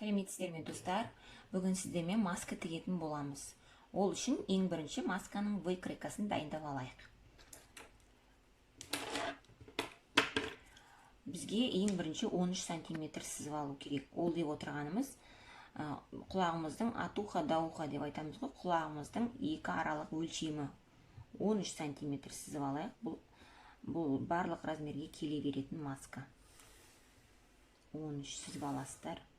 Сәлеметсіздер ме достар? Бүгін сіздермен маска тігетін боламыз. Ол үшін ең бірінші масканың выкройкасын дайындап алайық. Бізге ең бірінші 13 сантиметр сызып алу керек. Ол деп отырғанымыз құлағымыздың от уха до уха деп айтамыз ғой. Құлағымыздың екі аралық өлшемі 13 сантиметр сызып алайық. Бұл барлық размерге келе беретін маска. 13 сызып аласыздар.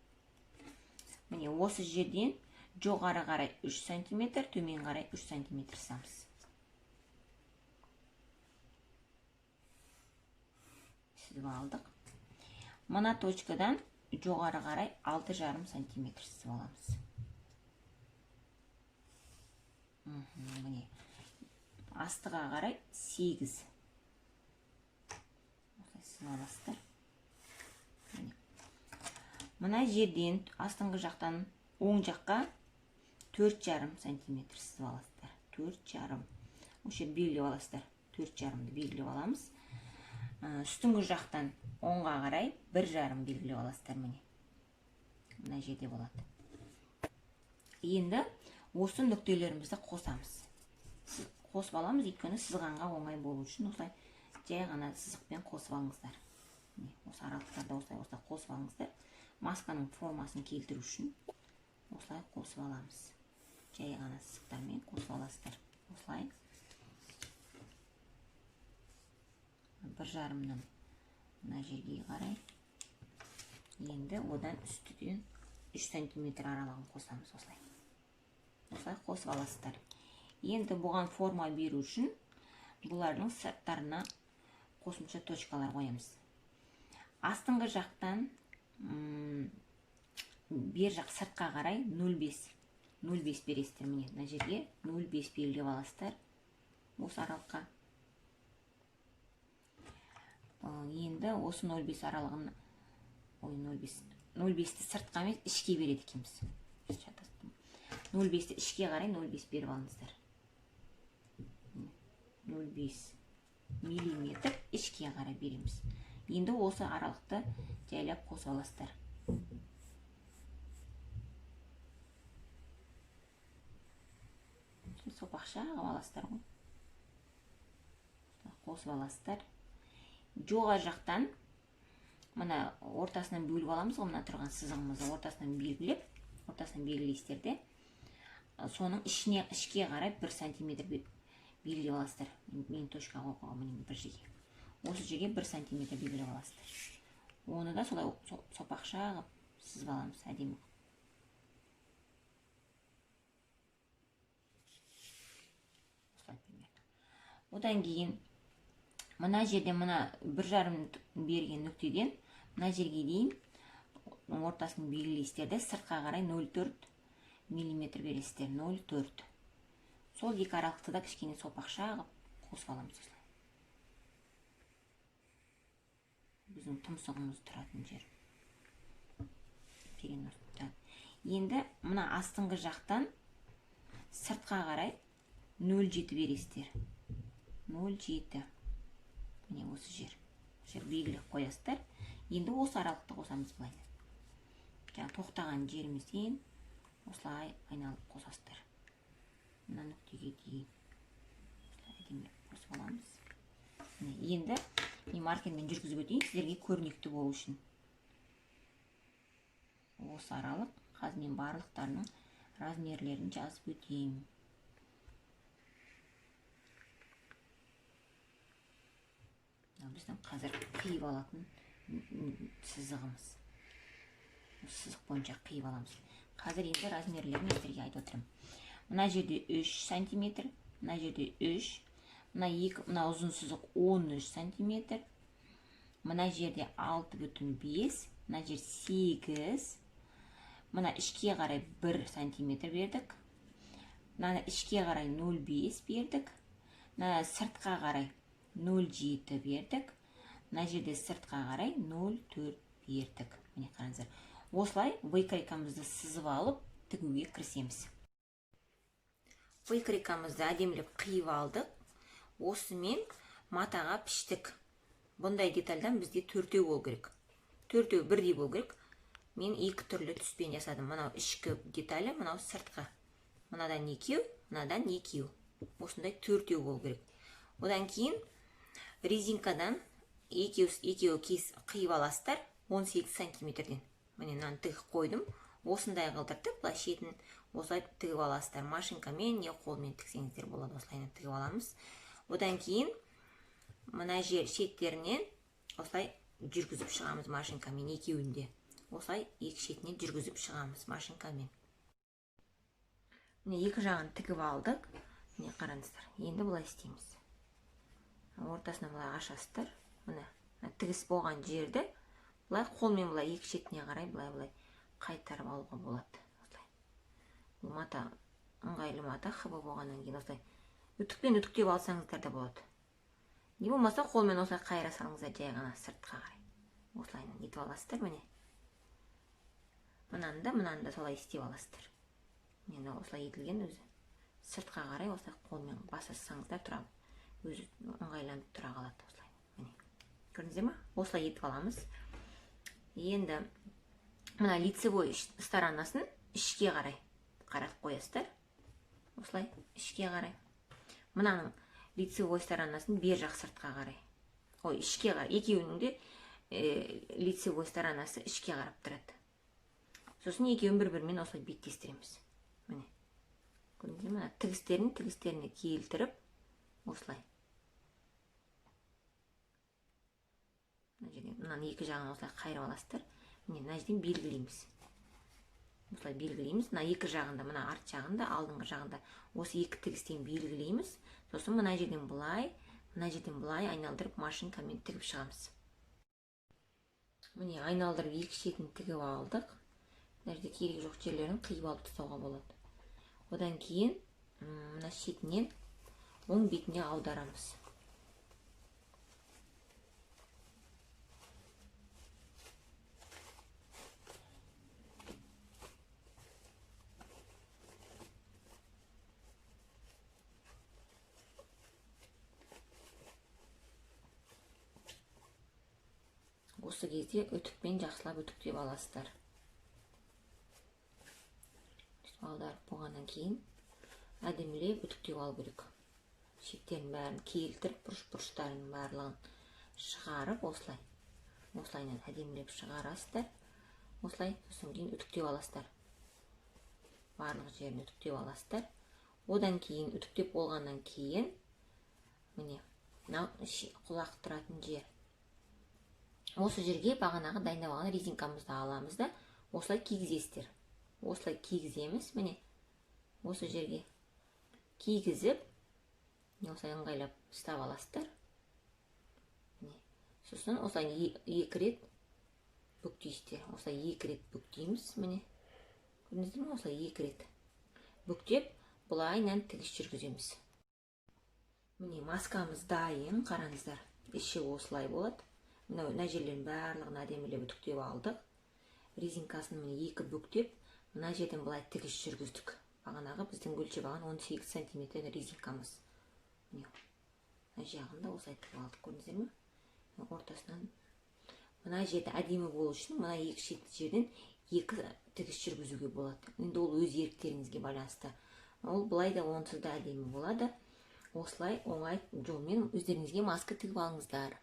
Міне осы жерден жоғары қарай 3 сантиметр, төмен қарай 3 сантиметр сызамыз. Сызып алдық. Мына точкадан жоғары қарай 6,5 сантиметр сызып аламыз. Міне астыға қарай 8 сызып аласыздар. Мына жерден астыңғы жақтан оң жаққа 4,5 сантиметр сызып аласыздар. 4,5. Осы белгілеп аласыздар. 4,5-ды белгілеп аламыз. Үстіңгі жақтан оңға қарай 1,5 белгілеп аласыздар. Мына жерде болады. Енді осы нүктелерімізді қосамыз. Қосып аламыз, өйткені сызғанға оңай болу үшін осылай жай ғана сызықпен қосып алыңыздар. Осы аралықтарда осылай қосып алыңыздар. Масканың формасын келтіру үшін осылай қосып аламыз. Жай ғана сызықтармен қосып аласыздар. Осылай 1,5-нан мына жерге қарай. Енді одан үстіден 3 сантиметр аралығын қосамыз осылай. Осылай қосып аласыздар. Енді бұған форма беру үшін бұлардың сырттарына қосымша точкалар қоямыз. Астыңғы жақтан бер жақ сыртқа қарай 0,5 бересіздер. Міне мына жерге 0,5 белгілеп аласыздар. Осы аралыққа. Енді осы 0,5 аралығын 0,5-ті сыртқа емес ішке береді екенбіз. 0,5-ті ішке қарай 0,5 беріп алыңыздар. 0,5 миллиметр ішке қарай береміз. Енді осы аралықты жайлап қосып аласыздар. Сопақша аласыздар ғой. Қосып аласыздар. Жоғары жақтан мына ортасынан бөліп аламыз ғой, мына тұрған сызығымызды ортасынан белгілейсіздер де. Соның ішке қарай 1 сантиметр белгілеп аласыздар. Мен точка қойғанмын міне бір жерге. Осы жерге 1 сантиметр белгілеп аласыздар. Оны да солай сопақша сызып аламыз әдемі. Одан кейін мына жерден мына 1,5 берген нүктеден мына жерге дейін ортасын белгілейсіздер де, сыртқа қарай 0,4 миллиметр бересіздер. 0,4. Сол екі аралықты да кішкене сопақша қосып аламыз осылай. Біздің тұмсығымыз тұратын жер. Енді мына астыңғы жақтан сыртқа қарай 0,7 бересіздер. 0,7. Міне осы жер. Белгілеп қоясыздар. Енді осы аралықты қосамыз былай. Тоқтаған жерімізден осылай айналып қосасыздар. Мына нүктеге дейін. Қосып аламыз. Енді маркермен жүргізіп өтейін, сіздерге көрнекті болу үшін. Осы аралық қазір барлықтарының размерлерін жазып өтейін. Біздің қазір қиып алатын сызығымыз. Сызық бойынша қиып аламыз. Қазір енді размерлерін сіздерге айтып отырмын. Мына жерде 3 сантиметр, мына жерде 3, мына ұзын сызық 13 сантиметр, мына жерде 6,5, мына жер 8, мына ішке қарай 1 сантиметр бердік, мына ішке қарай 0,5 бердік, мына сыртқа қарай 0,7 бердік, мына жерде сыртқа қарай 0,4 бердік. Міне қараңыздар. Осылай выкройкамызды сызып алып тігуге кірісеміз. Выкройкамызды әдемілеп қиып алдық. Осымен матаға піштік. Бұндай детальдан бізде 4 болу керек. 4 бірдей болу керек. мен екі түрлі түспен жасадым. Мынау ішкі деталі, мынау сыртқы. Мынадан екеу, мынадан екеу. Осындай төртеу болу керек. Одан кейін резинкадан екеу қиып аласыздар 18 сантиметрден. Міне мынаны тігіп қойдым. Осындай қылдыртып, былай шетін осылай тігіп аласыздар. Машинкамен не қолмен тіксеңіздер болады. Осылай тігіп аламыз. Одан кейін мына жер шеттерінен осылай жүргізіп шығамыз машинкамен екеуінде. Осылай екі шетінен жүргізіп шығамыз машинкамен. Міне екі жағын тігіп алдық. Міне қараңыздар. Енді былай істейміз. Ортасына былай ашасыздар. Міне тігіс болған жерді былай қолмен былай екі шетіне қарай былай қайтарып алуға болады. Осылай. Бұл мата ыңғайлы мата, хыбы болғаннан кейін осылай үтікпен үтіктеп алсаңыздар да болады. Не болмаса қолмен осылай қайыра салыңыздар жай ғана сыртқа қарай. Осылай етіп аласыздар міне. Мынаны да солай істеп аласыздар. Міне осылай етілген өзі. Сыртқа қарай осылай қолмен басасаңыздар тұрады. Өзі ыңғайланып тұра қалады осылай. Міне. Көрдіңіздер ме? Осылай етіп аламыз. Енді мына лицевой сторонасын ішке қарай қаратып қоясыздар. Осылай ішке қарай. Мынаның лицевой сторонасын бер жақ сыртқа қарай. Ой, ішке қарай. Екеуінің де лицевой сторонасы ішке қарап тұрады. Сосын екеуін бір-бірімен осылай беттестіреміз. Міне. Көрдіңіздер ме? Тігістеріне келтіріп осылай. Мынаны екі жағын осылай қайырып аласыздар. Міне мына жерден белгілейміз. Осылай белгілейміз. Мына екі жағында, мына арт жағында, алдыңғы жағында осы екі тігістен белгілейміз. Сосын мына жерден былай айналдырып машинкамен тігіп шығамыз. Міне айналдырып екі шетін тігіп алдық. Мына жерде керек жоқ жерлерін қиып алып тастауға болады. Одан кейін мына шетінен оң бетіне аударамыз. Осы кезде үтікпен жақсылап үтіктеп аласыздар. Аударып болғаннан кейін әдемілеп үтіктеп алу керек. Шеттерін бәрін келтіріп, бұрыш-бұрыштарын барлығын шығарып, осылайынан әдемілеп шығарасыздар. Осылай, сосын кейін үтіктеп аласыздар. Барлық жерін үтіктеп аласыздар. Одан кейін үтіктеп болғаннан кейін, міне, құлақ тұратын жер. Осы жерге бағанағы дайындап алған резинкамызды аламыз да, осылай кигізесіздер. Осылай кигіземіз, міне, осы жерге кигізіп, осылай ыңғайлап ұстап аласыздар. Сосын осылай екі рет бүктейсіздер. Осылай екі рет бүктейміз, міне. Көрдіңіздер ме? Осылай екі рет бүктеп, бұлайынан тігіс жүргіземіз. Міне маскамыз дайын, қараңыздар. Іші осылай болады. Мына жерлерін барлығын әдемілеп үтіктеп алдық. Резинкасын екі бүктеп, мына жерден былай тігіс жүргіздік. Бағанағы біздің өлшеп алған 18 сантиметр резинкамыз. Мына жағында осылай тігіп алдық, көрдіңіздер ме? Ортасынан мына жерді әдемі болу үшін мына екі шет жерден екі тігіс жүргізуге болады. Енді ол өз еріктеріңізге байланысты. Ол былай да онсыз да әдемі болады. Осылай оңай жолмен өздеріңізге маска тігіп алыңыздар.